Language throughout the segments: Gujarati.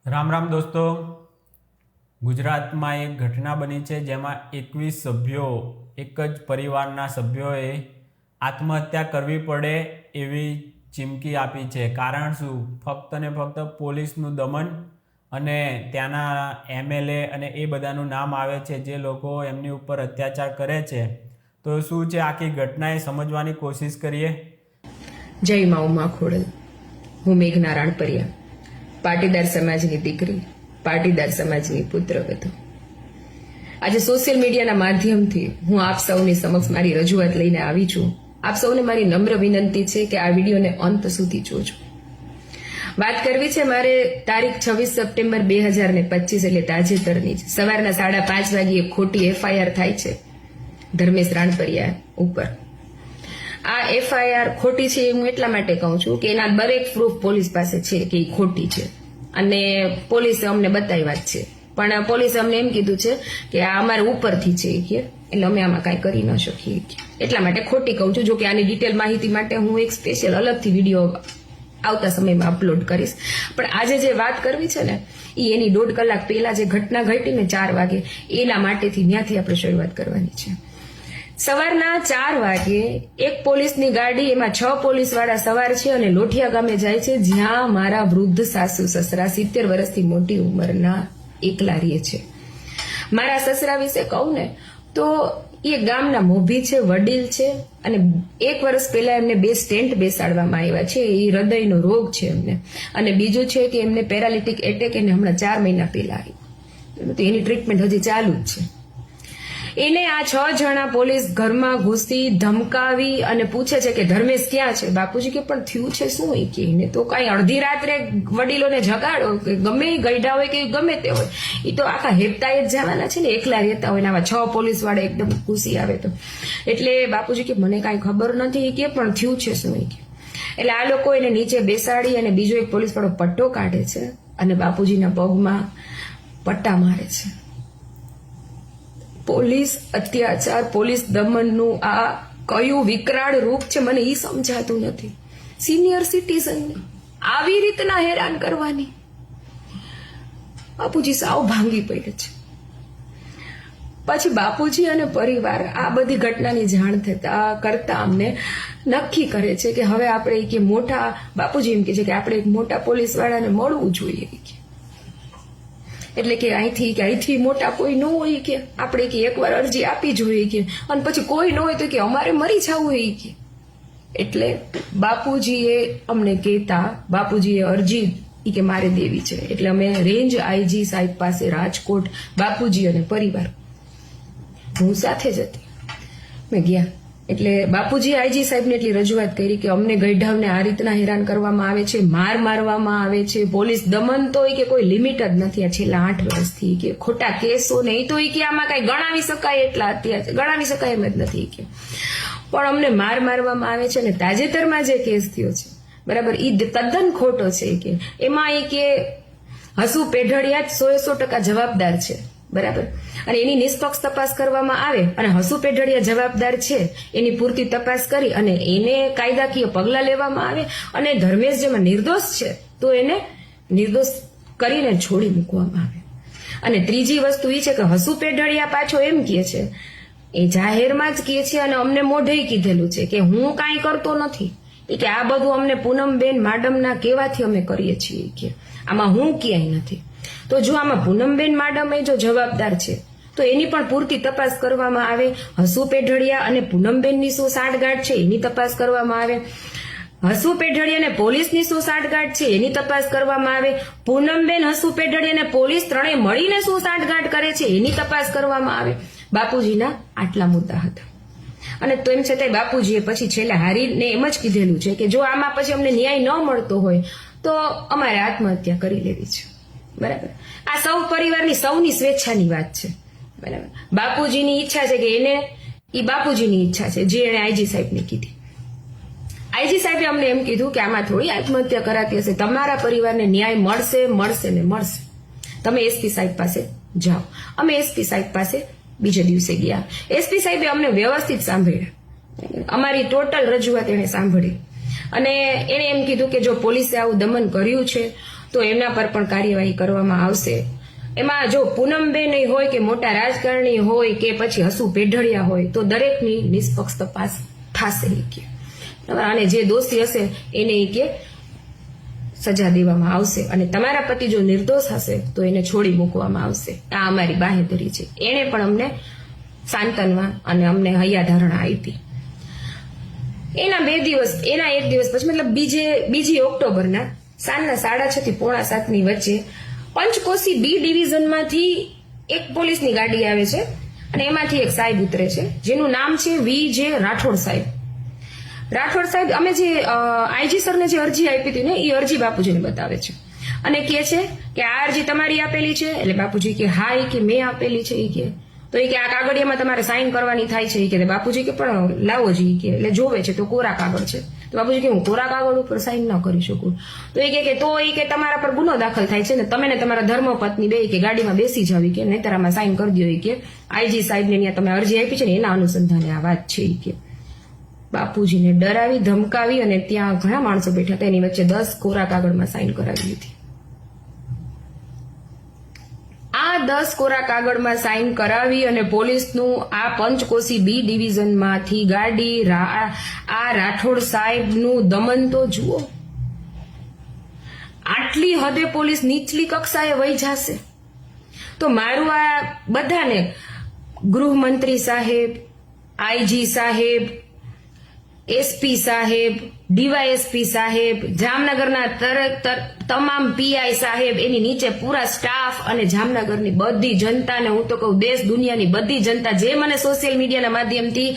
રામ રામ દોસ્તો, ગુજરાતમાં એક ઘટના બની છે જેમાં 21 સભ્યો એક જ પરિવારના સભ્યોએ આત્મહત્યા કરવી પડે એવી ચીમકી આપી છે। કારણ શું? ફક્ત ને ફક્ત પોલીસનું દમન અને ત્યાંના એમએલએ અને એ બધાનું નામ આવે છે જે લોકો એમની ઉપર અત્યાચાર કરે છે। તો શું છે આખી ઘટના એ સમજવાની કોશિશ કરીએ। જય મા ઉમા ખોડલ। હું મેઘના રાણપરિયા, પાટીદાર સમાજની દીકરી, પાટીદાર સમાજની પુત્રવધુ। આજે સોશિયલ મીડિયાના માધ્યમથી હું આપ સૌની સમક્ષ મારી રજૂઆત લઈને આવી છું। આપ સૌને મારી નમ્ર વિનંતી છે કે આ વિડીયોને અંત સુધી જોજો। વાત કરવી છે મારે તારીખ 26 સપ્ટેમ્બર 2025 એટલે તાજેતરની સવારના 5:30 વાગ્યે ખોટી એફઆઈઆર થાય છે ધર્મેશ રાણપરિયા ઉપર। આ એફઆઈઆર ખોટી છે હું એટલા માટે કહું છું કે એના દરેક પ્રૂફ પોલીસ પાસે છે કે એ ખોટી છે અને પોલીસે અમને બતાવ્યા જ છે, પણ પોલીસે અમને એમ કીધું છે કે આ અમારે ઉપરથી છે કે એટલે અમે આમાં કાંઈ કરી ન શકીએ, એટલા માટે ખોટી કહું છું। જો કે આની ડિટેલ માહિતી માટે હું એક સ્પેશિયલ અલગથી વિડીયો આવતા સમયમાં અપલોડ કરીશ, પણ આજે જે વાત કરવી છે ને એ એની 1.5 કલાક પહેલા જે ઘટના ઘટી ને 4 વાગે એના માટેથી ત્યાંથી આપણે શરૂઆત કરવાની છે। સવારના 4 વાગે એક પોલીસની ગાડી, એમાં 6 પોલીસવાળા સવાર છે અને લોઠિયા ગામે જાય છે જ્યાં મારા વૃદ્ધ સાસુ સસરા 70 વર્ષથી મોટી ઉંમરના એકલા રહે છે। મારા સસરા વિશે કહું ને તો એ ગામના મોભી છે, વડીલ છે અને 1 વર્ષ પહેલા એમને 2 સ્ટેન્ટ બેસાડવામાં આવ્યા છે। એ હૃદયનો રોગ છે એમને, અને બીજું છે કે એમને પેરાલિટિક એટેક એને હમણાં 4 મહિના પહેલા આવ્યું, તો એની ટ્રીટમેન્ટ હજી ચાલુ જ છે। એને આ 6 જણા પોલીસ ઘરમાં ઘૂસી ધમકાવી અને પૂછે છે કે ધર્મેશ ક્યાં છે? બાપુજી કે પણ થયું છે શું? એ કે એને તો કાંઈ અડધી રાત્રે વડીલોને જગાડો કે ગમે એ ગઈઢા હોય કે ગમે તે હોય, એ તો આખા હેપતાએ જ જવાના છે ને, એકલા રહેતા હોય ને આવા 6 પોલીસ વાળા એકદમ ઘૂસી આવે તો। એટલે બાપુજી કે મને કાંઈ ખબર નથી કે પણ થયું છે શું? એ કે એટલે આ લોકો એને નીચે બેસાડી અને બીજો એક પોલીસ વાળો પટ્ટો કાઢે છે અને બાપુજીના પગમાં પટ્ટા મારે છે। પોલીસ અત્યાચાર, પોલીસ દમનનું આ કયું વિકરાળ રૂપ છે મને એ સમજાતું નથી। સિનિયર સિટીઝનને આવી રીતના હેરાન કરવાની, બાપુજી સાવ ભાંગી પડે છે। પછી બાપુજી અને પરિવાર આ બધી ઘટનાની જાણ થતા કરતા અમને નક્કી કરે છે કે હવે આપણે કે મોટા, બાપુજી એમ કે છે કે આપણે એક મોટા પોલીસ વાળાને મળવું જોઈએ કે, એટલે કે અહીંથી મોટા કોઈ ન હોય કે આપણે કે એકવાર અરજી આપી જોઈએ કે, અને પછી કોઈ ન હોય તો કે અમારે મરી જવું હોય કે। એટલે બાપુજીએ અમને કહેતા બાપુજીએ અરજી કે મારે દેવી છે, એટલે અમે રેન્જ આઈજી સાહેબ પાસે રાજકોટ, બાપુજી અને પરિવાર હું સાથે જ હતી, મેં ગયા। એટલે બાપુજી આઈજી સાહેબને એટલી રજૂઆત કરી કે અમને ગઈઢાવને આ રીતના હેરાન કરવામાં આવે છે, મારવામાં આવે છે, પોલીસ દમન તો કે કોઈ લિમિટ જ નથી આ છેલ્લા 8 વર્ષથી કે ખોટા કેસો ને એ તો કે આમાં કઈ ગણાવી શકાય એટલા અત્યારે ગણાવી શકાય એમ જ નથી કે, પણ અમને મારવામાં આવે છે। અને તાજેતરમાં જે કેસ થયો છે બરાબર, એ તદ્દન ખોટો છે કે એમાં એ કે હસુ પેઢડિયા જ 100% જવાબદાર છે બરાબર, અને એની નિષ્પક્ષ તપાસ કરવામાં આવે અને હસુ પેઢડિયા જવાબદાર છે એની પૂરતી તપાસ કરી અને એને કાયદાકીય પગલાં લેવામાં આવે અને ધર્મેશ જેમાં નિર્દોષ છે તો એને નિર્દોષ કરીને છોડી મૂકવામાં આવે। અને ત્રીજી વસ્તુ એ છે કે હસુ પેઢડિયા પાછો એમ કહે છે, એ જાહેરમાં જ કહે છે અને અમને મોઢે કીધેલું છે કે હું કાંઈ કરતો નથી, કે આ બધું અમને પૂનમબેન માડમના કહેવાથી અમે કરીએ છીએ કે આમાં હું ક્યાંય નથી। તો જો આમાં પૂનમબેન માડમ જો જવાબદાર છે તો એની પણ પૂરતી તપાસ કરવામાં આવે। હસુ પેઢડિયા અને પૂનમબેનની શું સાંઠગાંઠ છે એની તપાસ કરવામાં આવે, હસુ પેઢડિયા અને પોલીસની શું સાંઠગાંઠ છે એની તપાસ કરવામાં આવે, પૂનમબેન, હસુ પેઢડિયા અને પોલીસ ત્રણેય મળીને શું સાંઠગાંઠ કરે છે એની તપાસ કરવામાં આવે। બાપુજીના આટલા મુદ્દા હતા અને તો એમ છતાંય બાપુજીએ પછી છેલ્લે હારીને એમ જ કીધેલું છે કે જો આમાં પછી અમને ન્યાય ન મળતો હોય તો અમારે આત્મહત્યા કરી લેવી છે બરાબર। આ સૌ પરિવારની સૌની સ્વેચ્છાની વાત છે બરાબર। બાપુજીની ઈચ્છા છે કે એને, એ બાપુજીની ઈચ્છા છે જે એને આઈજી સાહેબને કીધી। આઈજી સાહેબે અમને એમ કીધું કે આમાં થોડી આત્મહત્યા કરાતી હશે, તમારા પરિવારને ન્યાય મળશે ને મળશે, તમે એસપી સાહેબ પાસે જાઓ। અમે એસપી સાહેબ પાસે બીજે દિવસે ગયા। એસપી સાહેબે અમને વ્યવસ્થિત સાંભળ્યા, અમારી ટોટલ રજૂઆત એને સાંભળી અને એને એમ કીધું કે જો પોલીસે આવું દમન કર્યું છે તો એમના પર પણ કાર્યવાહી કરવામાં આવશે. એમાં જો પૂનમબેન હોય કે મોટા રાજકારણી હોય કે પછી હસુ પેઢડિયા હોય તો દરેકની નિષ્પક્ષ તપાસ થશે કે અને જે દોષી હશે એને કે સજા દેવામાં આવશે અને તમારા પતિ જો નિર્દોષ હશે તો એને છોડી મૂકવામાં આવશે. આ અમારી બાહેધરી છે. એને પણ અમને સાંત્વના અને અમને હૈયાધારણા આપી. એના એક દિવસ પછી મતલબ બીજી ઓક્ટોબરના સાંજના 6:30 થી 6:45 વચ્ચે પંચકોશી બી ડિવિઝનમાંથી એક પોલીસની ગાડી આવે છે અને એમાંથી એક સાહેબ ઉતરે છે જેનું નામ છે VJ રાઠોડ સાહેબ. અમે જે આઈજી સરને જે અરજી આપી હતી ને એ અરજી બાપુજીને બતાવે છે અને કહે છે કે આ અરજી તમારી આપેલી છે. એટલે બાપુજી કે હા, એ કે મેં આપેલી છે. એ કે તો એ કે આ કાગળિયામાં તમારે સાઇન કરવાની થાય છે. એ કે બાપુજી કે પણ લાવો જ. કે એટલે જોવે છે તો કોરા કાગળ છે. તો બાપુજી કે હું કોરા કાગળ ઉપર સાઇન ન કરી શકું. તો એ કે તો એ કે તમારા પર ગુનો દાખલ થાય છે ને તમે ને તમારા ધર્મપત્ની બે કે ગાડીમાં બેસી જાવ કે નહીતર આમાં સાઇન કરી દો. કે આઈજી સાહેબને ત્યાં તમે અરજી આપી છે ને એના અનુસંધાને આ વાત છે. કે બાપુજીને ડરાવી ધમકાવી અને ત્યાં ઘણા માણસો બેઠા હતા એની વચ્ચે 10 કોરા કાગળમાં સાઇન કરાવી લીધી. આ 10 કોરા કાગળમાં સાઇન કરાવી અને પોલીસનું આ પંચકોશી બી ડિવિઝનમાંથી ગાડી આ રાઠોડ સાહેબનું દમન તો જુઓ. આટલી હદે પોલીસ નીચલી કક્ષાએ વહી જશે તો મારું આ બધાને ગૃહમંત્રી સાહેબ, આઈજી સાહેબ, એસપી સાહેબ, ડીવાયએસપી સાહેબ, જામનગરના તમામ પીઆઈ સાહેબ, એની નીચે પૂરા સ્ટાફ અને જામનગરની બધી જનતાને હું તો કહું દેશ દુનિયાની બધી જનતા જે મને સોશિયલ મીડિયાના માધ્યમથી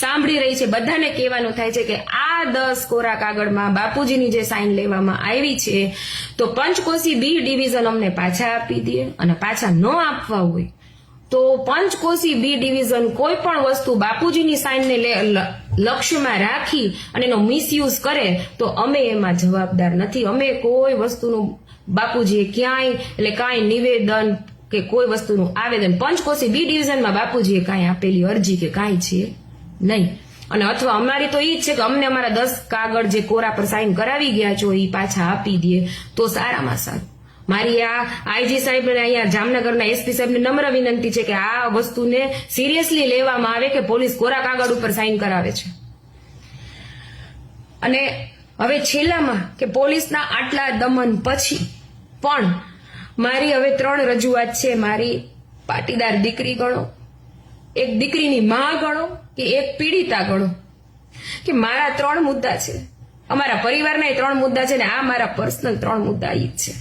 સાંભળી રહી છે બધાને કહેવાનું થાય છે કે આ 10 કોરા કાગળમાં બાપુજીની જે સાઇન લેવામાં આવી છે તો પંચકોશી બી ડિવિઝન અમને પાછા આપી દે અને પાછા ન આપવા હોય તો પંચકોશી બી ડિવિઝન કોઈ પણ વસ્તુ બાપુજીની સાઇનને લક્ષ્યમાં રાખી અને એનો મિસયુઝ કરે તો અમે એમાં જવાબદાર નથી. અમે કોઈ વસ્તુનું બાપુજીએ ક્યાંય એટલે કાંઈ નિવેદન કે કોઈ વસ્તુનું આવેદન પંચકોશી બી ડિવિઝનમાં બાપુજીએ કાંઈ આપેલી અરજી કે કાંઈ છે નહીં. અને અથવા અમારી તો એ જ છે કે અમને અમારા 10 કાગળ જે કોરા પર સાઇન કરાવી ગયા છો એ પાછા આપી દે તો સારામાં સારું. મારી આ આઈજી સાહેબ ને અહીંયા જામનગરના એસપી સાહેબને નમ્ર વિનંતી છે કે આ વસ્તુને સિરિયસલી લેવામાં આવે કે પોલીસ કોરા કાગળ ઉપર સાઇન કરાવે છે. અને હવે છેલ્લામાં કે પોલીસના આટલા દમન પછી પણ મારી હવે 3 રજૂઆત છે. મારી પાટીદાર દીકરી ગણો, એક દીકરીની માં ગણો કે એક પીડિતા ગણો કે મારા 3 મુદ્દા છે. અમારા પરિવારના 3 મુદ્દા છે ને આ મારા પર્સનલ 3 મુદ્દા ઈ છે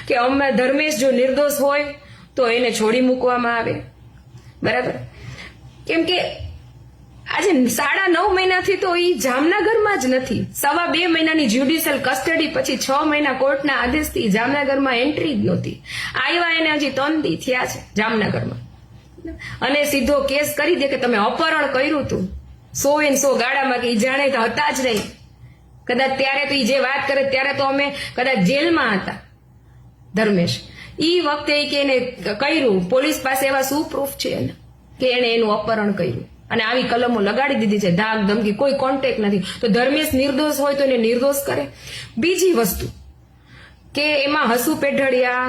કે અમે ધર્મેશ જો નિર્દોષ હોય તો એને છોડી મૂકવામાં આવે. બરાબર? કેમ કે આજે 9.5 મહિનાથી તો એ જામનગરમાં જ નથી. 2.5 મહિનાની જ્યુડિશિયલ કસ્ટડી પછી 6 મહિના કોર્ટના આદેશથી જામનગરમાં એન્ટ્રી જ નહોતી. આવ્યા એને હજી 3 દી થયા છે જામનગરમાં અને સીધો કેસ કરી દે કે તમે અપહરણ કર્યું હતું 100 ગાડામાં કે જાણે તો હતા જ નહીં. કદાચ ત્યારે તો જે વાત કરે ત્યારે તો અમે કદાચ જેલમાં હતા. ધર્મેશ ઈ વખતે કે એને કર્યું પોલીસ પાસે એવા શું પ્રૂફ છે કે એને એનું અપહરણ કર્યું અને આવી કલમો લગાડી દીધી છે. ધાક ધમકી કોઈ કોન્ટેક્ટ નથી. તો ધર્મેશ નિર્દોષ હોય તો એને નિર્દોષ કરે. બીજી વસ્તુ કે એમાં હસુ પેઢડિયા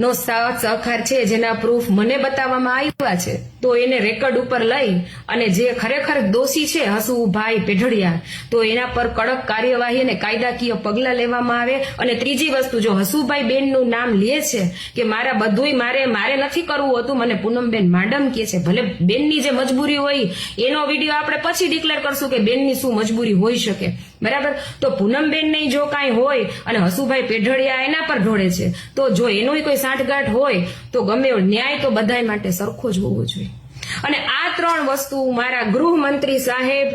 નો સાથ સહકાર છે જેના પ્રૂફ મને બતાવવામાં આવ્યા છે તો એને રેકર્ડ ઉપર લઈ અને જે ખરેખર દોષી છે હસુભાઈ પેઢડિયા તો એના પર કડક કાર્યવાહી અને કાયદાકીય પગલાં લેવામાં આવે. અને ત્રીજી વસ્તુ જો હસુભાઈ બેનનું નામ લે છે કે મારા બધુંય મારે નથી કરવું હતું, મને પૂનમબેન માડમ કહે છે, ભલે બેનની જે મજબૂરી હોય એનો વિડીયો આપણે પછી ડિક્લેર કરશું કે બેનની શું મજબૂરી હોઈ શકે. બરાબર? તો પૂનમબેન નહીં જો કાંઈ હોય અને હસુભાઈ પેઢડિયા એના પર ઢોળે છે તો જો એનો કોઈ સાંઠગાંઠ હોય તો ગમે એવો ન્યાય તો બધાય માટે સરખો જ હોવો જોઈએ. અને આ 3 વસ્તુ મારા ગૃહમંત્રી સાહેબ,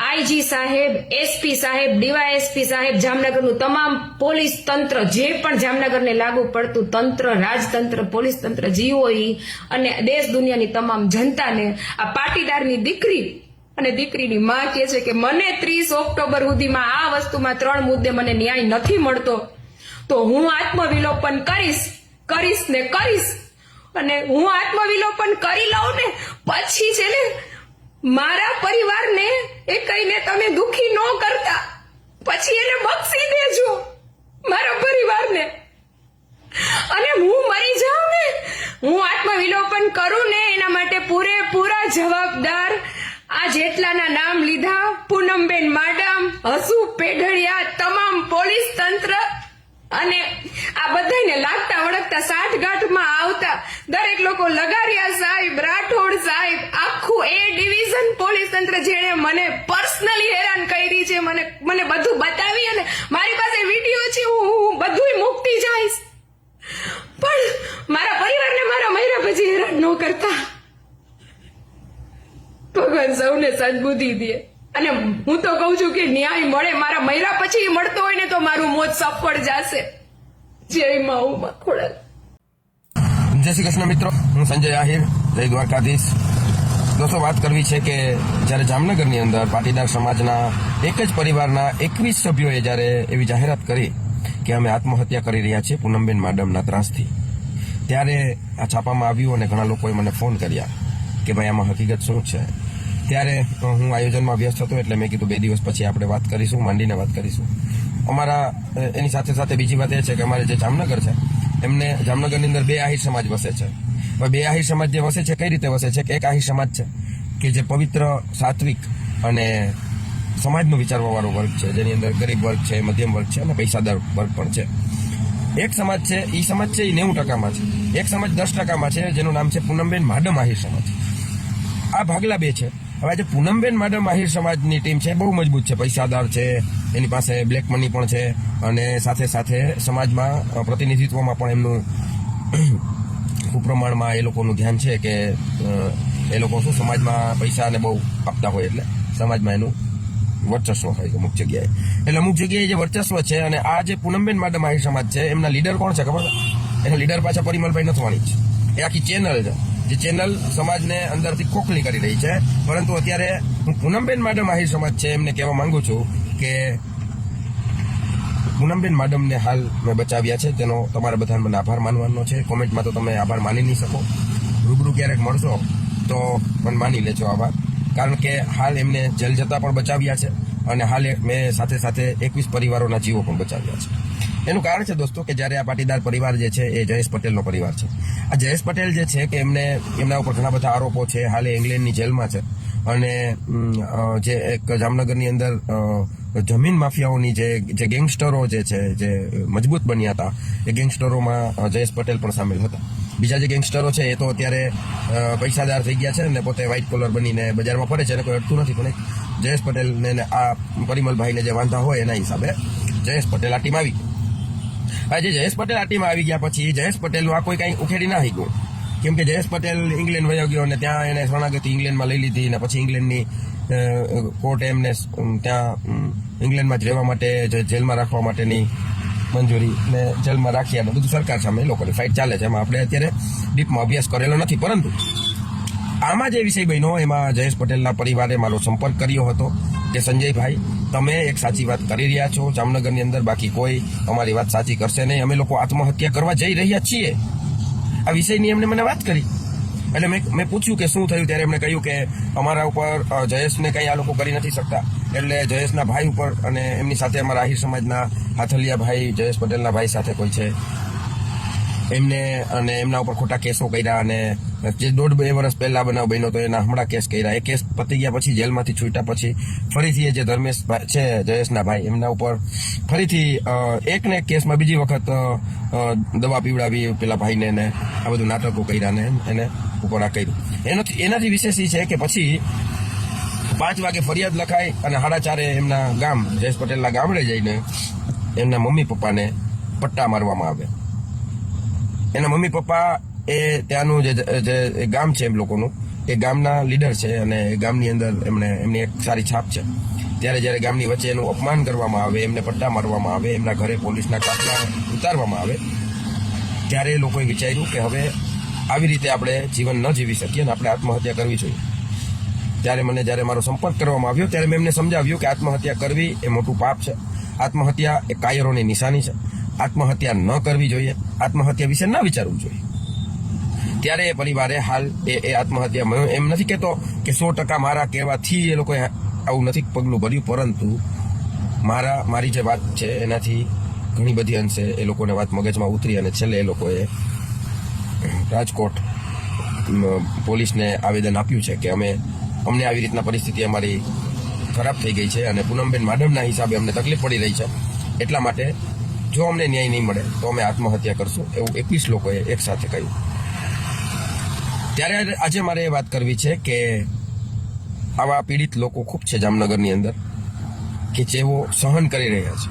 આઈજી સાહેબ, એસપી સાહેબ, ડીવાયએસપી સાહેબ, જામનગરનું તમામ પોલીસ તંત્ર જે પણ જામનગરને લાગુ પડતું તંત્ર, રાજતંત્ર, પોલીસ તંત્ર, જીઓઈ અને દેશ દુનિયાની તમામ જનતાને આ પાટીદારની દીકરી અને દીકરીની માં કહે છે કે મને 30 ઓક્ટોબર સુધીમાં આ વસ્તુમાં 3 મુદ્દે મને ન્યાય નથી મળતો તો હું આત્મવિલોપન કરીશ અને હું આત્મવિલોપન કરી લઉં ને પછી છે ને મારા પરિવારને એ કહીને તમે દુખી ન કરતા પછી એને બક્ષી દેજો. મારા પરિવારને. અને હું મરી જાઉં ને, હું આત્મવિલોપન કરું ને, એના માટે પૂરેપૂરા જવાબદાર આ જેટલાના નામ લીધા, પૂનમબેન માડમ, હસુ પેઢડિયા, તમામ પોલીસ તંત્ર અને આ બધાને લાગતા વળગતા સાઠગાંઠમાં આવતા દરેક લોકો, લગારિયા સાહેબ, રાઠોડ સાહેબ, આખું એ ડિવિઝન પોલીસ તંત્ર જેણે મને પર્સનલી હેરાન કરી છે, મને બધું બતાવી, અને મારી પાસે વિડીયો છે, હું બધુંય મૂકતી જઈશ, પણ મારા પરિવારને મારા મહિના પછી હેરાન ન કરતા. ભગવાન સૌને સદબુદ્ધિ દે. અને હું તો કઉ છું કે ન્યાય મળે, મારા મહિના પછી મળતો હોય ને તો મારું મોત સફળ જશે. જય મા ખોડલ. જય શ્રી કૃષ્ણ મિત્રો, હું સંજય આહિર, જય દ્વારકાધીશ. દોસ્તો, વાત કરવી છે કે જ્યારે જામનગરની અંદર પાટીદાર સમાજના એક જ પરિવારના 21 સભ્યોએ જ્યારે એવી જાહેરાત કરી કે અમે આત્મહત્યા કરી રહ્યા છીએ પૂનમબેન માડમના ત્રાસથી, ત્યારે આ છાપામાં આવ્યું અને ઘણા લોકોએ મને ફોન કર્યા કે ભાઈ આમાં હકીકત શું છે. ત્યારે હું આયોજનમાં વ્યસ્ત હતો એટલે મેં કીધું 2 દિવસ પછી આપણે વાત કરીશું, માંડીને વાત કરીશું. અમારા એની સાથે સાથે બીજી વાત એ છે કે અમારે જે જામનગર છે એમને જામનગરની અંદર 2 આહિર સમાજ વસે છે. હવે 2 આહિર સમાજ જે વસે છે કઈ રીતે વસે છે કે એક આહિર સમાજ છે કે જે પવિત્ર, સાત્વિક અને સમાજનું વિચારવાવાળો વર્ગ છે, જેની અંદર ગરીબ વર્ગ છે, મધ્યમ વર્ગ છે અને પૈસાદાર વર્ગ પણ છે. એક સમાજ છે, એ સમાજ છે એ 90%માં છે. એક સમાજ 10%માં છે, જેનું નામ છે પૂનમબેન માડમ આહિર સમાજ. આ ભાગલા 2 છે. હવે આજે પૂનમબેન માડમ આહિર સમાજની ટીમ છે, બહુ મજબૂત છે, પૈસાદાર છે, એની પાસે બ્લેક મની પણ છે, અને સાથે સાથે સમાજમાં પ્રતિનિધિત્વમાં પણ એમનું ખૂબ પ્રમાણમાં એ લોકોનું ધ્યાન છે કે એ લોકો શું સમાજમાં પૈસાને બહુ આપતા હોય, એટલે સમાજમાં એનું વર્ચસ્વ હોય અમુક જગ્યાએ. એટલે અમુક જગ્યાએ જે વર્ચસ્વ છે, અને આ જે પૂનમબેન માડમ આહિર સમાજ છે એમના લીડર કોણ છે ખબર છે? એના લીડર પાછા પરિમલભાઈ નથવાણી છે. એ આખી ચેનલ છે, જે ચેનલ સમાજને અંદરથી ખોખલી કરી રહી છે. પરંતુ અત્યારે હું પૂનમબેન માડમ આહિર સમાજ છે એમને કહેવા માંગુ છું કે પૂનમબેન માડમને હાલ મેં બચાવ્યા છે, તેનો તમારા બધાને મને આભાર માનવાનો છે. કોમેન્ટમાં તો તમે આભાર માની નહીં શકો, રૂબરૂ ક્યારેક મળશો તો પણ માની લેજો આભાર. કારણ કે હાલ એમને જેલ જતા પણ બચાવ્યા છે, અને હાલ મેં સાથે સાથે 21 પરિવારોના જીવો પણ બચાવ્યા છે. એનું કારણ છે દોસ્તો કે જ્યારે આ પાટીદાર પરિવાર જે છે એ જયેશ પટેલનો પરિવાર છે. આ જયેશ પટેલ જે છે કે એમના ઉપર ઘણા બધા આરોપો છે. હાલે ઇંગ્લેન્ડની જેલમાં છે, અને જે એક જામનગરની અંદર જમીન માફિયાઓની જે ગેંગસ્ટરો જે છે, જે મજબૂત બન્યા હતા, એ ગેંગસ્ટરોમાં જયેશ પટેલ પણ સામેલ હતા. બીજા જે ગેંગસ્ટરો છે એ તો અત્યારે પૈસાદાર થઈ ગયા છે ને પોતે વ્હાઇટ કોલર બનીને બજારમાં ફરે છે, એને કોઈ અડતું નથી. પણ જયેશ પટેલને આ પરિમલભાઈને જે વાંધા હોય એના હિસાબે જયેશ પટેલ આ ટીમ આવી. આજે જયેશ પટેલ આ ટીમમાં આવી ગયા પછી જયેશ પટેલનું આ કોઈ કંઈ ઉખેડી ના ગયું, કેમ કે જયેશ પટેલ ઇંગ્લેન્ડ વયો ગયો અને ત્યાં એને શરણાગતિ ઇંગ્લેન્ડમાં લઈ લીધી, અને પછી ઇંગ્લેન્ડની કોર્ટે એમને ત્યાં ઇંગ્લેન્ડમાં જ રહેવા માટે, જેલમાં રાખવા માટેની મંજૂરી ને જેલમાં રાખ્યા, અને બધું સરકાર સામે એ લોકોની ફાઇટ ચાલે છે. એમાં આપણે અત્યારે ડીપમાં અભ્યાસ કરેલો નથી, પરંતુ આમાં જે વિષય બન્યો એમાં જયેશ પટેલના પરિવારે મારો સંપર્ક કર્યો હતો કે સંજયભાઈ, તમે એક સાચી વાત કરી રહ્યા છો જામનગરની અંદર, બાકી કોઈ અમારી વાત સાચી કરશે નહીં, અમે લોકો આત્મહત્યા કરવા જઈ રહ્યા છીએ. આ વિષયની એમને મને વાત કરી. એટલે મેં પૂછ્યું કે શું થયું, ત્યારે એમણે કહ્યું કે અમારા ઉપર જયેશને કંઈ આ લોકો કરી નથી શકતા, એટલે જયેશના ભાઈ ઉપર અને એમની સાથે અમારા આહિર સમાજના હાથલિયા ભાઈ, જયેશ પટેલના ભાઈ સાથે કોઈ છે, એમને અને એમના ઉપર ખોટા કેસો કર્યા, અને જે 1.5-2 વર્ષ પહેલા બનાવ બન્યો તો એના હમણાં કેસ કર્યા. એ કેસ પતી ગયા પછી જેલમાંથી છૂટ્યા પછી ફરીથી એ જે ધર્મેશ છે જયેશના ભાઈ, એમના ઉપર ફરીથી એક ને એક કેસમાં બીજી વખત દવા પીવડાવી પેલા ભાઈને, ને આ બધું નાટકો કર્યા ને એને ઉપર આ કર્યું. એનાથી વિશેષ એ છે કે પછી 5 વાગે ફરિયાદ લખાય અને 4:30 એમના ગામ જયેશ પટેલના ગામડે જઈને એમના મમ્મી પપ્પાને પટ્ટા મારવામાં આવે. એના મમ્મી પપ્પા એ ત્યાંનું જે ગામ છે એમ લોકોનું, એ ગામના લીડર છે, અને એ ગામની અંદર એમની એક સારી છાપ છે. ત્યારે જ્યારે ગામની વચ્ચે એનું અપમાન કરવામાં આવે, એમને પટ્ટા મારવામાં આવે, એમના ઘરે પોલીસના કાફલા ઉતારવામાં આવે, ત્યારે એ લોકોએ વિચાર્યું કે હવે આવી રીતે આપણે જીવન ન જીવી શકીએ અને આપણે આત્મહત્યા કરવી જોઈએ. ત્યારે જ્યારે મારો સંપર્ક કરવામાં આવ્યો ત્યારે મેં એમને સમજાવ્યું કે આત્મહત્યા કરવી એ મોટું પાપ છે, આત્મહત્યા એ કાયરોની નિશાની છે, આત્મહત્યા ન કરવી જોઈએ, આત્મહત્યા વિશે ન વિચારવું જોઈએ. ત્યારે એ પરિવારે હાલ એ આત્મહત્યા, એમ નથી કહેતો કે 100% મારા કહેવાથી એ લોકોએ આવું નથી પગલું ભર્યું, પરંતુ મારી જે વાત છે એનાથી ઘણી બધી અંશે એ લોકોને વાત મગજમાં ઉતરી અને છેલ્લે એ લોકોએ રાજકોટ પોલીસને આવેદન આપ્યું છે કે અમને આવી રીતના પરિસ્થિતિ અમારી ખરાબ થઈ ગઈ છે અને પૂનમબેન માડમના હિસાબે અમને તકલીફ પડી રહી છે, એટલા માટે જો અમને ન્યાય નહીં મળે તો અમે આત્મહત્યા કરશું, એવું 21 લોકોએ એક સાથે કહ્યું. ત્યારે આજે મારે એ વાત કરવી છે કે આવા પીડિત લોકો ખૂબ છે જામનગરની અંદર કે જેઓ સહન કરી રહ્યા છે.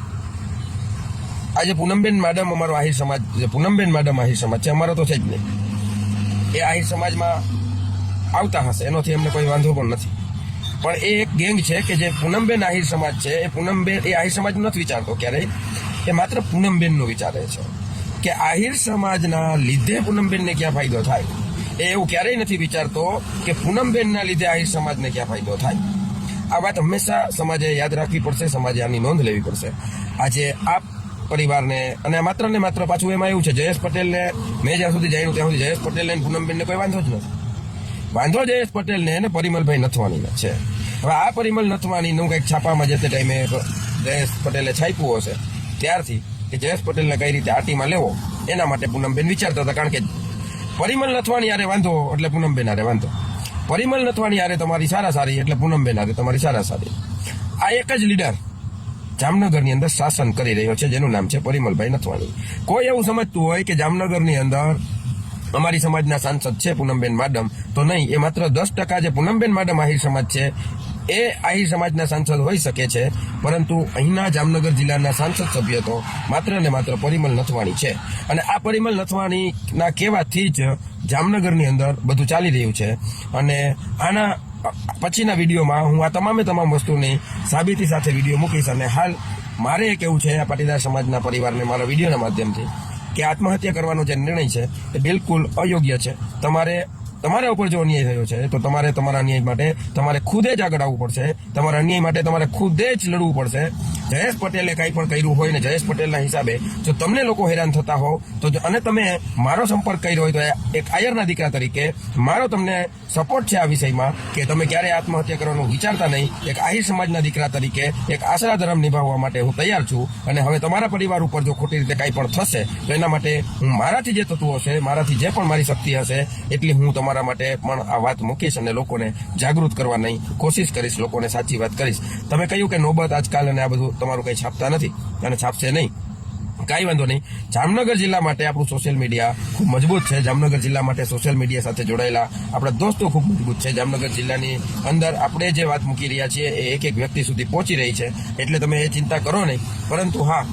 આજે પૂનમબેન માડમ અમારો આહિર સમાજ, પૂનમબેન માડમ આહિર સમાજ છે, અમારો તો છે જ નહીં. એ આહિર સમાજમાં આવતા હશે, એનોથી અમને કોઈ વાંધો પણ નથી, પણ એ એક ગેંગ છે કે જે પૂનમબેન આહિર સમાજ છે. એ પૂનમબેન એ આહિર સમાજનું નથી વિચારતો ક્યારેય, એ માત્ર પૂનમબેનનું વિચારે છે કે આહિર સમાજના લીધે પૂનમબેનને ક્યાં ફાયદો થાય. એ એવું ક્યારેય નથી વિચારતો કે પૂનમબેનના લીધે આહિર સમાજને ક્યાં ફાયદો થાય. આ વાત હંમેશા સમાજે યાદ રાખવી પડશે, સમાજે આની નોંધ લેવી પડશે. આજે આ પરિવારને અને માત્ર ને માત્ર પાછું એમાં એવું છે, જયેશ પટેલને મેં જ્યાં સુધી જાણ્યું ત્યાં સુધી જયેશ પટેલને પૂનમબેનને કોઈ વાંધો જ નથી. વાંધો જયેશ પટેલને અને પરિમલભાઈ નથવાણીને છે. હવે આ પરિમલ નથવાણીનું કંઈક છાપામાં જે તે ટાઈમે જયેશ પટેલે છાપ્યું હશે ત્યારથી કે જયેશ પટેલને કઈ રીતે આટીમાં લેવો એના માટે પૂનમબેન વિચારતા હતા. કારણ કે પરિમલ નથવાણી યારે વાંધો એટલે પૂનમબેન હારે વાંધો, પરિમલ નથવાણી યારે તમારી સારી એટલે પૂનમબેન હારે તમારી સારી. આ એક જ લીડર જામનગરની અંદર શાસન કરી રહ્યો છે જેનું નામ છે પરિમલભાઈ નથવાણી. કોઈ એવું સમજતું હોય કે જામનગરની અંદર અમારી સમાજના સાંસદ છે પૂનમબેન માડમ, તો નહીં, એ માત્ર 10% જે પૂનમબેન માડમ આહિર સમાજ છે એ આહિર સમાજના સાંસદ હોઈ શકે છે, પરંતુ અહીંના જામનગર જિલ્લાના સાંસદ સભ્ય તો માત્ર ને માત્ર પરિમલ નથવાણી છે. અને આ પરિમલ નથવાણીના કહેવાથી જ જામનગરની અંદર બધું ચાલી રહ્યું છે. અને આના પછીના વિડીયોમાં હું આ તમામ વસ્તુની સાબિતી સાથે વિડીયો મૂકીશ. અને હાલ મારે એ કહેવું છે આ પાટીદાર સમાજના પરિવારને મારા વિડીયોના માધ્યમથી કે આત્મહત્યા કરવાનો જે નિર્ણય છે એ બિલકુલ અયોગ્ય છે. તમારા ઉપર જો અન્યાય થયો છે તો તમારે તમારા અન્યાય માટે તમારે ખુદે જ આગળ આવવું પડશે. તમારા અન્યાય માટે તમારે ખુદે જ લડવું પડશે. જયેશ પટેલે કંઈ પણ કર્યું હોય ને જયેશ પટેલના હિસાબે જો તમને લોકો હેરાન થતા હો તો અને તમે મારો સંપર્ક કર્યો હોય તો એક આયરના દીકરા તરીકે મારો તમને સપોર્ટ છે આ વિષયમાં કે તમે ક્યારેય આત્મહત્યા કરવાનું વિચારતા નહીં. એક આહિર સમાજના દીકરા તરીકે એક આશરા ધર્મ નિભાવવા માટે હું તૈયાર છું. અને હવે તમારા પરિવાર ઉપર જો ખોટી રીતે કંઈ પણ થશે તો એના માટે હું મારાથી જે થતું હશે, મારાથી જે પણ મારી શક્તિ હશે એટલી હું તમારા માટે પણ આ વાત મૂકીશ અને લોકોને જાગૃત કરવાની કોશિશ કરીશ, લોકોને સાચી વાત કરીશ. તમે કહ્યું કે નોબત આજકાલ અને આ બધું તમારું કંઈ છાપતા નથી અને છાપશે નહીં, કાંઈ વાંધો નહીં. જામનગર જિલ્લા માટે આપણું સોશિયલ મીડિયા ખૂબ મજબૂત છે. જામનગર જિલ્લા માટે સોશિયલ મીડિયા સાથે જોડાયેલા આપણા દોસ્તો ખૂબ મજબૂત છે. જામનગર જિલ્લાની અંદર આપણે જે વાત મૂકી રહ્યા છીએ એ એક વ્યક્તિ સુધી પહોંચી રહી છે, એટલે તમે એ ચિંતા કરો નહીં. પરંતુ હા,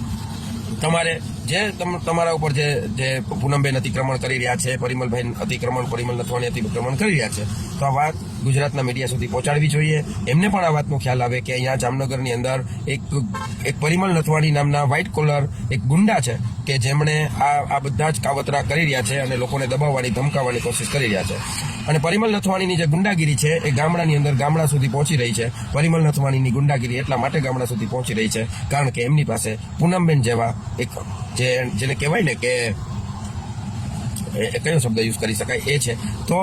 તમારે જે તમારા ઉપર જે પૂનમબેન અતિક્રમણ કરી રહ્યા છે, પરિમલ નથવાણી અતિક્રમણ કરી રહ્યા છે, તો આ વાત ગુજરાતના મીડિયા સુધી પહોંચાડવી જોઈએ. એમને પણ આ વાતનો ખ્યાલ આવે કે અહીંયા જામનગરની અંદર એક પરિમલ નથવાણી નામના વ્હાઇટ કોલર એક ગુંડા છે કે જેમણે આ બધા જ કાવતરા કરી રહ્યા છે અને લોકોને દબાવવાની ધમકાવવાની કોશિશ કરી રહ્યા છે. અને પરિમલ નથવાણીની જે ગુંડાગીરી છે એ ગામડાની અંદર ગામડા સુધી પહોંચી રહી છે. પરિમલ નથવાણીની ગુંડાગીરી એટલા માટે ગામડા સુધી પહોંચી રહી છે કારણ કે એમની પાસે પૂનમબેન જેવા એક જેને કહેવાય ને કે કયો શબ્દ યુઝ કરી શકાય એ છે. તો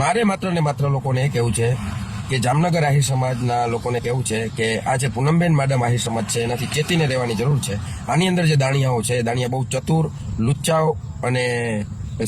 મારે માત્ર ને માત્ર લોકોને એ કહેવું છે કે જામનગર આહિર સમાજના લોકોને કહેવું છે કે આ જે પૂનમબેન માડમ આહિર સમાજ છે એનાથી ચેતીને રહેવાની જરૂર છે. આની અંદર જે દાણિયાઓ છે, દાણિયા બહુ ચતુર, લુચ્ચાઓ અને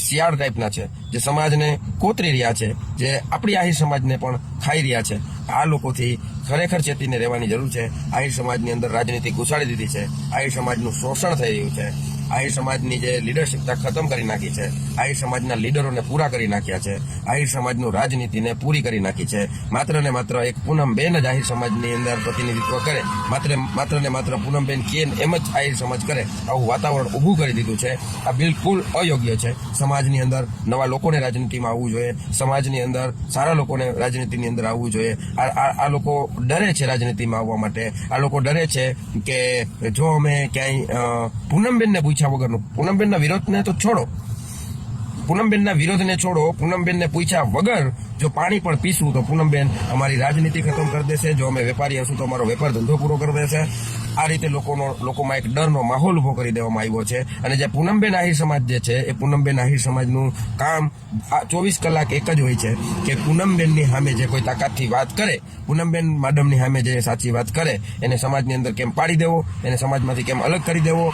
શિયાળ ટાઈપના છે, જે સમાજને કોતરી રહ્યા છે, જે આપણી આહિર સમાજને પણ ખાઈ રહ્યા છે. આ લોકોથી ખરેખર ચેતીને રહેવાની જરૂર છે. આહિર સમાજની અંદર રાજનીતિ ઘુસાડી દીધી છે. આહિર સમાજનું શોષણ થઈ રહ્યું છે. આહિર સમાજની જે લીડરશિપતા ખતમ કરી નાખી છે. આહિર સમાજના લીડરોને પૂરા કરી નાખ્યા છે. આહિર સમાજનું રાજનીતિને પૂરી કરી નાખી છે. માત્ર ને માત્ર એક પૂનમબેન જ આહિર સમાજની અંદર પ્રતિનિધિત્વ કરે, માત્ર ને માત્ર પૂનમબેન કે એમ જ આહિર સમાજ કરે, આવું વાતાવરણ ઊભું કરી દીધું છે. આ બિલકુલ અયોગ્ય છે. સમાજની અંદર નવા લોકોને રાજનીતિમાં આવવું જોઈએ. સમાજની અંદર સારા લોકોને રાજનીતિની અંદર આવવું જોઈએ. આ લોકો ડરે છે રાજનીતિમાં આવવા માટે. આ લોકો ડરે છે કે જો અમે ક્યાંય પૂનમબેનને પૂછ્યા વગરનું, પૂનમબેનના વિરોધને તો છોડો, પૂનમબેનના વિરોધને છોડો, પૂનમબેનને પૂછ્યા વગર જો પાણી પણ પીશું તો પૂનમબેન અમારી રાજનીતિ ખતમ કરી દેશે. જો અમે વેપારી હશું તો અમારો વેપાર ધંધો પૂરો કરી દેશે. આ રીતે લોકોમાં એક ડરનો માહોલ ઉભો કરી દેવામાં આવ્યો છે. અને જે પૂનમબેન આહિર સમાજ જે છે એ પૂનમબેન આહિર સમાજનું કામ 24 કલાક એક જ હોય છે કે પૂનમબેનની સામે જે કોઈ તાકાતથી વાત કરે, પૂનમબેન મેડમની સામે જે સાચી વાત કરે એને સમાજની અંદર કેમ પાડી દેવો, એને સમાજમાંથી કેમ અલગ કરી દેવો,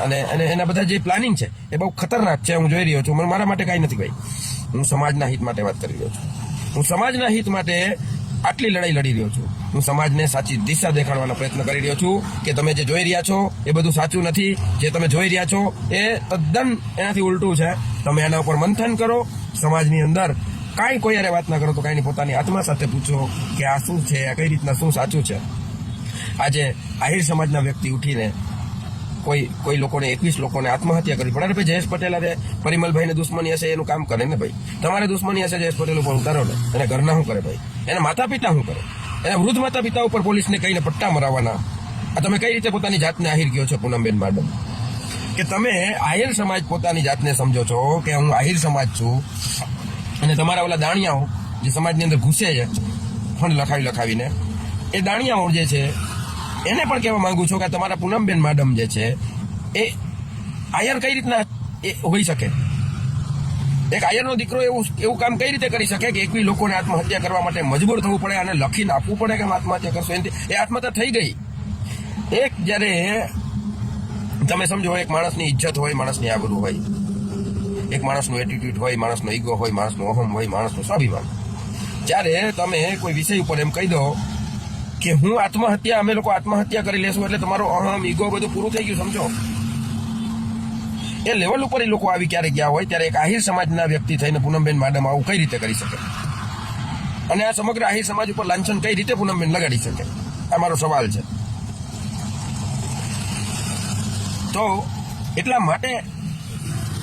અને એના બધા જે પ્લાનિંગ છે એ બહુ ખતરનાક છે. હું જોઈ રહ્યો છું. મારા માટે કાંઈ નથી ભાઈ. હું સમાજના હિત માટે વાત કરી રહ્યો છું. હું સમાજના હિત માટે આટલી લડાઈ લડી રહ્યો છું. હું સમાજને સાચી દિશા દેખાડવાનો પ્રયત્ન કરી રહ્યો છું કે તમે જે જોઈ રહ્યા છો એ બધું સાચું નથી. જે તમે જોઈ રહ્યા છો એ તદ્દન એનાથી ઉલટું છે. તમે એના ઉપર મંથન કરો. સમાજની અંદર કાંઈ કોઈ યારે વાત ના કરો તો કાંઈ પોતાની આત્મા સાથે પૂછો કે આ શું છે, આ કઈ રીતના શું સાચું છે. આજે આહિર સમાજના વ્યક્તિ ઉઠીને કોઈ લોકોને 21 લોકોને આત્મહત્યા કરવી પડે. ભાઈ જયેશ પટેલ અરે પરિમલભાઈને દુશ્મની હશે એનું કામ કરે ને ભાઈ. તમારે દુશ્મની હશે જયેશ પટેલ ઉપર ઉતારો ને. એને ઘરના શું કરે ભાઈ? એના માતા પિતા શું કરે? એના વૃદ્ધ માતા પિતા ઉપર પોલીસને કહીને પટ્ટા મરાવવાના. આ તમે કઈ રીતે પોતાની જાતને આહિર કહો છો પૂનમબેન મેડમ? કે તમે આહિર સમાજ પોતાની જાતને સમજો છો કે હું આહિર સમાજ છું, અને તમારા ઓલા દાણિયાઓ જે સમાજની અંદર ઘૂસે છે ફંડ લખાવીને, એ દાણિયાઓ જે છે એને પણ કહેવા માંગુ છું કે તમારા પૂનમબેન મેડમ જે છે એ આયર કઈ રીતના એ હોઈ શકે? એક આયરનો દીકરો એવું કામ કઈ રીતે કરી શકે કે 21 લોકોને આત્મહત્યા કરવા માટે મજબૂર થવું પડે અને લખીને આપવું પડે કે આત્મહત્યા કરશો? એ આત્મહત્યા થઈ ગઈ. એક જ્યારે તમે સમજો એક માણસની ઇજ્જત હોય, માણસની આબરૂ હોય, એક માણસનું એટીટ્યુડ હોય, માણસનો ઈગો હોય, માણસનો અહમ હોય, માણસનો સ્વાભિમાન, જ્યારે તમે કોઈ વિષય ઉપર એમ કહી દો કે હું આત્મહત્યા, અમે લોકો આત્મહત્યા કરી લેશું એટલે તમારો અહમ ઈગો બધું પૂરું થઈ ગયું. સમજો એ લેવલ ઉપર એ લોકો આવી ક્યારે ગયા હોય ત્યારે એક આહિર સમાજના વ્યક્તિ થઈને પૂનમબેન મેડમ આવું કઈ રીતે કરી શકે? અને આ સમગ્ર આહિર સમાજ ઉપર લાંછન કઈ રીતે પૂનમબેન લગાડી શકે? આ મારો સવાલ છે. તો એટલા માટે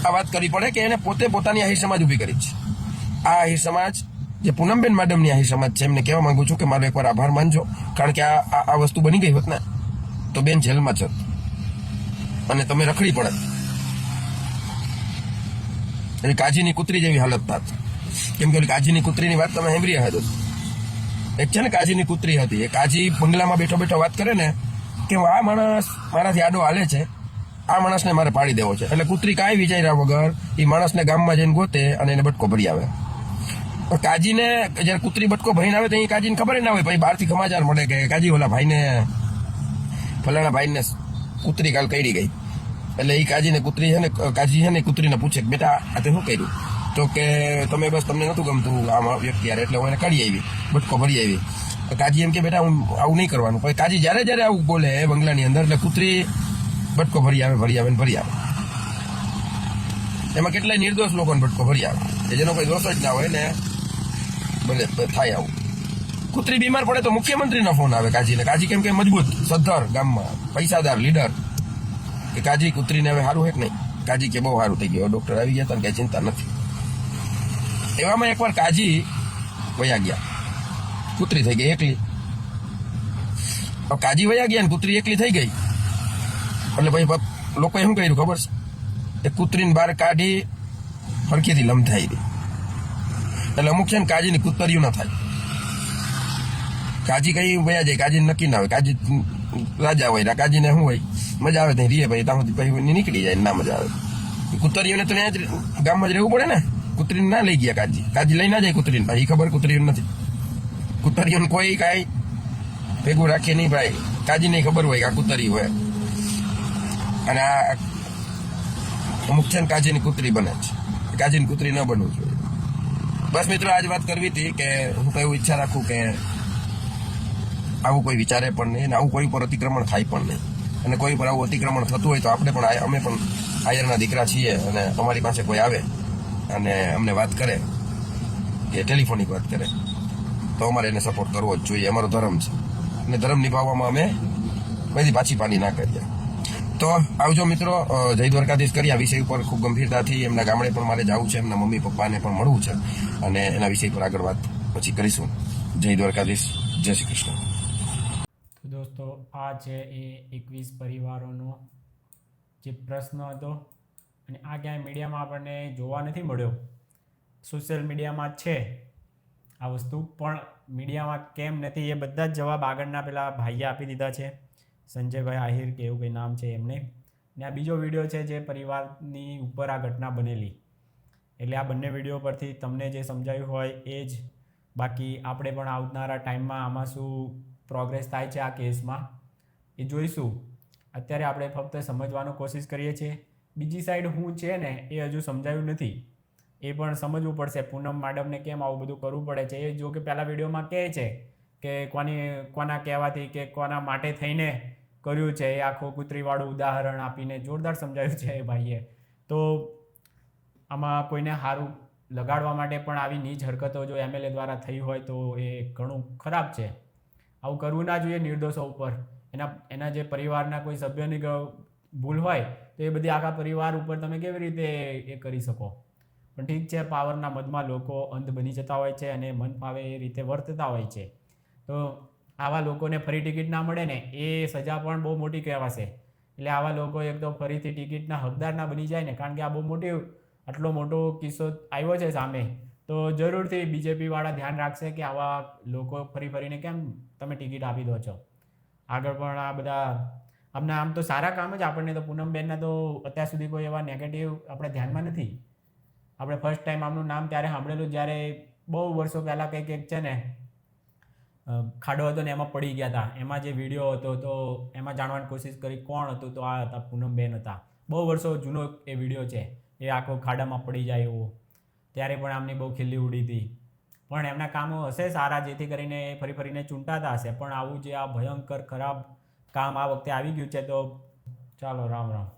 આ વાત કરવી પડે કે એને પોતે પોતાની આહિર સમાજ ઊભી કરી છે. આ આહિર સમાજ જે પૂનમબેન મેડમની આહિર સમાજ છે એમને કહેવા માંગુ છું કે મારો એકવાર આભાર માનજો. કારણ કે આ વસ્તુ બની ગઈ હોત ને તો બેન જેલમાં છે અને તમે રખડી પડે. એની કાજીની કૂતરી જેવી હાલત થાત. કેમ કે કાજીની કૂતરીની વાત તમે સાંભળી હશે. એક છે ને કાજીની કૂતરી હતી. એ કાજી બંગલામાં બેઠો બેઠો વાત કરે ને કે આ માણસ મારાથી આડો હાલે છે, આ માણસને મારે પાડી દેવો છે. એટલે કૂતરી કાંઈ વિચાર્યા વગર એ માણસને ગામમાં જઈને ગોતે અને એને બટકો ભરી આવે. કાજીને જયારે કૂતરી બટકો ભરીને આવે તો એ કાજીને ખબર ના હોય. પછી બહારથી સમાચાર મળે કે કાજી ઓલા ભાઈને, ફલાણા ભાઈને કૂતરી કાલ કઈડી ગઈ. એટલે એ કાજીને કૂતરી છે ને, કાજી છે ને કૂતરીને પૂછે કે બેટા આ તે શું કર્યું? તો કે તમે બસ તમને નહોતું ગમતું આમાં વ્યક્તિ યાર એટલે હું એને કાઢી આવી, બટકો ભરી આવી. કાજી એમ કે બેટા હું આવું નહીં કરવાનું. પછી કાજી જ્યારે આવું બોલે બંગલાની અંદર એટલે કૂતરી બટકો ભરી આવે. એમાં કેટલાય નિર્દોષ લોકોને બટકો ભરી આવે જેનો કોઈ દોષ જ ના હોય ને ભલે થાય આવું. કૂતરી બીમાર પડે તો મુખ્યમંત્રીનો ફોન આવે કાજીને. કાજી કેમ કે મજબૂત સદ્ધર ગામમાં પૈસાદાર લીડર કે કાજી કૂતરીને હવે સારું હે કે નહીં? કાજી કે બહુ સારું થઈ ગયું, ડોક્ટર આવી ગયા તને કઈ ચિંતા નથી. એવામાં એકવાર કાજી વયા ગયા, કૂતરી થઈ ગઈ એકલી. કાજી વયા ગયા ને કૂતરી એકલી થઈ ગઈ એટલે પછી લોકોએ શું કર્યું ખબર છે? એ કૂતરીને બહાર કાઢી ફરકીથી લમથાઈ દે. એટલે અમુક છે ને કાજીની કૂતરીયું ના થાય. કાજી કઈ વયા જાય, કાજીને નક્કી ના હોય. કાજી રાજા હોય, કાજીને શું હોય મજા આવે ત્યાં રીએ ભાઈ, ત્યાં સુધી પછી નીકળી જાય ના મજા આવે. કૂતરીઓને તો ત્યાં જ ગામમાં જ રહેવું પડે ને. કૂતરીને ના લઈ ગયા કાજી લઈ ના જાય કૂતરીને. ભાઈ ખબર કૂતરીઓ નથી. કૂતરીઓને કોઈ કાંઈ ભેગું રાખે નહીં ભાઈ. કાજીને ખબર હોય કે આ કૂતરી હોય. અને આ અમુક છે ને કાજીની કૂતરી બને છે. કાજીની કૂતરી ન બનવું જોઈએ. બસ મિત્રો આજ વાત કરવી હતી કે હું તો એવું ઈચ્છા રાખું કે આવું કોઈ વિચારે પણ નહીં અને આવું કોઈ પર અતિક્રમણ થાય પણ નહીં. અને કોઈ પર આવું અતિક્રમણ થતું હોય તો આપણે પણ, અમે પણ આયરના દીકરા છીએ અને અમારી પાસે કોઈ આવે અને અમને વાત કરે કે ટેલિફોનિક વાત કરે તો અમારે એને સપોર્ટ કરવો જ જોઈએ. અમારો ધર્મ છે અને ધર્મ નિભાવવામાં અમે બધી પાછી પાની ના કરીએ. તો આવજો મિત્રો. જય દ્વારકાધીશ કરી. આ વિષય ઉપર ખૂબ ગંભીરતાથી એમના ગામડે પણ મારે જવું છે, એમના મમ્મી પપ્પાને પણ મળવું છે અને એના વિષય પર આગળ વાત પછી કરીશું. જય દ્વારકાધીશ. જય શ્રી કૃષ્ણ. તો દોસ્તો આ છે એ 21 પરિવારોનો જે પ્રશ્ન હતો અને આ ક્યાંય મીડિયામાં આપણને જોવા નથી મળ્યો. સોશિયલ મીડિયામાં છે આ વસ્તુ, પણ મીડિયામાં કેમ નથી એ બધા જ જવાબ આગળના પેલા ભાઈએ આપી દીધા છે. સંજયભાઈ આહિર કે એવું કંઈ નામ છે એમને. ને આ બીજો વિડીયો છે જે પરિવારની ઉપર આ ઘટના બનેલી. એટલે આ બંને વિડીયો પરથી તમને જે સમજાયું હોય એ જ. બાકી આપણે પણ આવનારા ટાઈમમાં આમાં શું પ્રોગ્રેસ થાય છે આ કેસમાં એ જોઈશું. અત્યારે આપણે ફક્ત સમજવાનો કોશિશ કરીએ છીએ. બીજી સાઈડ હું છે ને એ હજુ સમજાયું નથી, એ પણ સમજવું પડશે. પૂનમ મેડમને કેમ આવું બધું કરવું પડે છે એ જો કે પહેલા વિડીયોમાં કહે છે કે કોના કહેવાથી કે કોના માટે થઈને કર્યું છે, એ આખું કૂતરીવાળું ઉદાહરણ આપીને જોરદાર સમજાવ્યું છે એ ભાઈએ. તો આમાં કોઈને સારું લગાડવા માટે પણ આવી નીચ હરકતો જો MLA દ્વારા થઈ હોય તો એ ઘણું ખરાબ છે. આવું કરવું ના જોઈએ નિર્દોષો ઉપર. એના જે પરિવારના કોઈ સભ્યની ભૂલ હોય તો એ બધી આખા પરિવાર ઉપર તમે કેવી રીતે એ કરી શકો? પણ ઠીક છે, પાવરના મદમાં લોકો અંધ બની જતા હોય છે અને મન ફાવે એ રીતે વર્તતા હોય છે. તો આવા લોકોને ફરી ટિકિટ ના મળે ને એ સજા પણ બહુ મોટી કહેવાશે. એટલે આવા લોકો એક તો ફરીથી ટિકિટના હકદાર ના બની જાય ને, કારણ કે આ બહુ આટલો મોટો કિસ્સો આવ્યો છે સામે, તો જરૂરથી BJP વાળા ધ્યાન રાખશે કે આવા લોકો ફરીને કેમ તમે ટિકિટ આપી દો છો. આગળ પણ આ બધા આમ તો સારા કામ જ. આપણને તો પૂનમબેનના તો અત્યાર સુધી કોઈ એવા નેગેટિવ આપણે ધ્યાનમાં નથી. આપણે ફર્સ્ટ ટાઈમ આમનું નામ ત્યારે સાંભળેલું જ્યારે બહુ વર્ષો પહેલાં કંઈક છે ને ખાડો હતો ને એમાં પડી ગયા હતા. એમાં જે વિડીયો હતો તો એમાં જાણવાની કોશિશ કરી કોણ હતું, તો આ હતા પૂનમબેન હતા. બહુ વર્ષો જૂનો એ વિડીયો છે, એ આખો ખાડામાં પડી જાય એવો. ત્યારે પણ આમની બહુ ખીલ્લી ઉડી હતી. પણ એમના કામો હશે સારા, જેથી કરીને ફરીને ચૂંટાતા હશે. પણ આવું જે આ ભયંકર ખરાબ કામ આ વખતે આવી ગયું છે, તો ચાલો રામ રામ.